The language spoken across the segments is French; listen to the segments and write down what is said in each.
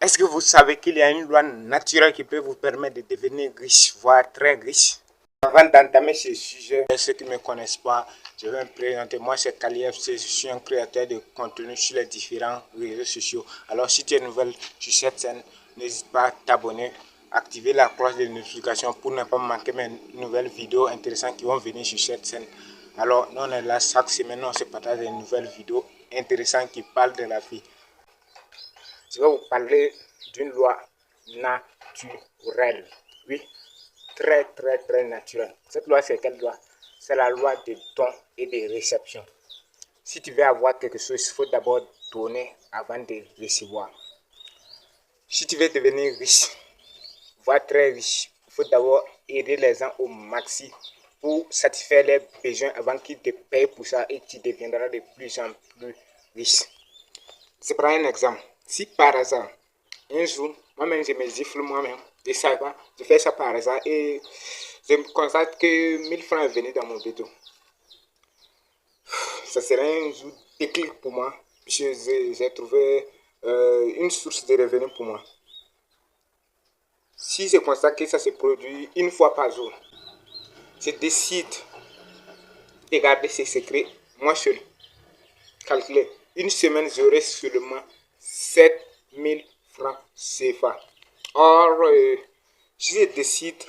Est-ce que vous savez qu'il y a une loi naturelle qui peut vous permettre de devenir riche, voire très riche? Avant d'entamer ce sujet, ceux qui ne me connaissent pas, je vais me présenter. Moi, c'est KaliFC, je suis un créateur de contenu sur les différents réseaux sociaux. Alors, si tu es nouvelle sur cette chaîne, n'hésite pas à t'abonner, activer la cloche de notification pour ne pas manquer mes nouvelles vidéos intéressantes qui vont venir sur cette chaîne. Alors, nous, on est là chaque semaine, on se partage des nouvelles vidéos intéressantes qui parlent de la vie. Je vais vous parler d'une loi naturelle. Oui, très naturelle. Cette loi, c'est quelle loi? C'est la loi des dons et des réceptions. Si tu veux avoir quelque chose, il faut d'abord donner avant de recevoir. Si tu veux devenir riche, voire très riche, il faut d'abord aider les gens au maxi pour satisfaire leurs besoins avant qu'ils te payent pour ça et tu deviendras de plus en plus riche. Je prends un exemple. Si par hasard, un jour, moi-même je me gifle moi-même, et ça va, je fais ça par hasard et je constate que 1000 francs venaient dans mon béton. Ça serait un jour déclic pour moi, puisque j'ai trouvé une source de revenus pour moi. Si je constate que ça se produit une fois par jour, je décide de garder ces secrets moi seul. Calculez, une semaine j'aurai seulement 7000 francs CFA. Or, si je décide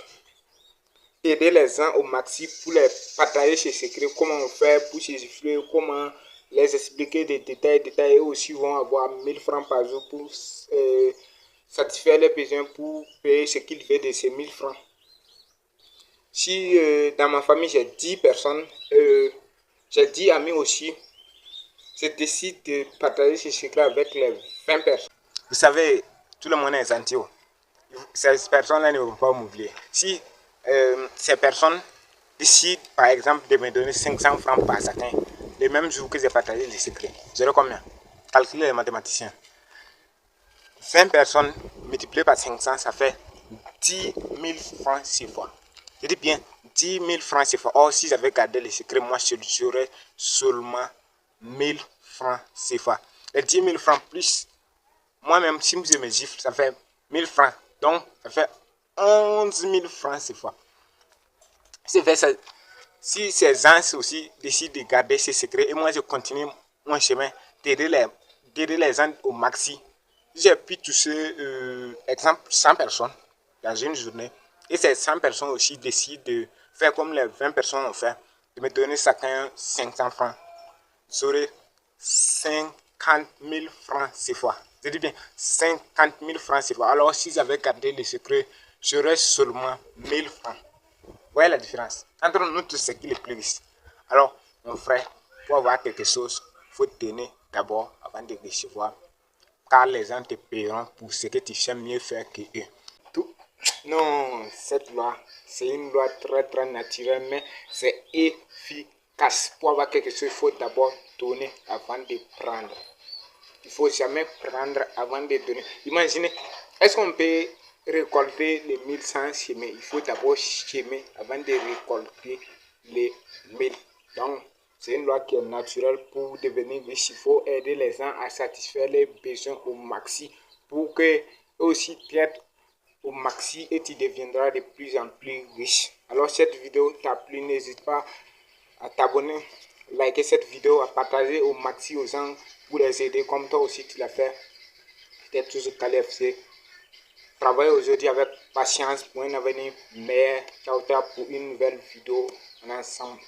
d'aider les gens au maxi pour les partager ces secrets, comment on fait pour se gifler, comment les expliquer des détails, et aussi vont avoir 1000 francs par jour pour satisfaire les besoins, pour payer ce qu'ils veulent de ces 1000 francs. Si dans ma famille j'ai 10 personnes, j'ai 10 amis aussi, je décide de partager ce secret avec les 20 personnes. Vous savez, tout le monde est gentil. Ces personnes-là ne vont pas m'oublier. Si ces personnes décident, par exemple, de me donner 500 francs par chacun, le même jour que j'ai partagé les secrets, j'aurai combien? Calculez les mathématiciens. 20 personnes multipliées par 500, ça fait 10 000 francs CFA. Je dis bien 10 000 francs CFA. Or, si j'avais gardé les secrets, moi, j'aurais seulement 1000 francs CFA. Les 10 000 francs plus, moi-même, si je me gifle, ça fait 1000 francs. Donc, ça fait 11 000 francs CFA. Si ces gens aussi décident de garder ces secrets et moi, je continue mon chemin d'aider les gens au maxi, j'ai pu toucher, exemple, 100 personnes dans une journée. Et ces 100 personnes aussi décident de faire comme les 20 personnes ont fait, de me donner chacun 500 francs. J'aurai 50 000 francs CFA. Je dis bien 50 000 francs CFA. Alors si j'avais gardé les secrets, j'aurais seulement 1000 francs. Vous voyez la différence entre nous tous, c'est qui est le plus riche? Alors, mon frère, pour avoir quelque chose, il faut donner d'abord avant de recevoir. Car les gens te paieront pour ce que tu sais mieux faire que eux. Tout. Non, cette loi, c'est une loi très naturelle, mais c'est efficace. Pour avoir quelque chose, il faut d'abord donner avant de prendre. Il ne faut jamais prendre avant de donner. Imaginez, est-ce qu'on peut récolter les 1000 sans semer? Il faut d'abord semer avant de récolter les 1000. Donc, c'est une loi qui est naturelle. Pour devenir riche, il faut aider les gens à satisfaire les besoins au maxi pour que aussi être au maxi et tu deviendras de plus en plus riche. Alors, cette vidéo t'a plu, n'hésite pas à t'abonner, liker cette vidéo, à partager au maxi aux gens pour les aider comme toi aussi tu l'as fait. C'était toujours KaliFC. Travaillez aujourd'hui avec patience pour un avenir meilleur. Ciao, ciao pour une nouvelle vidéo ensemble.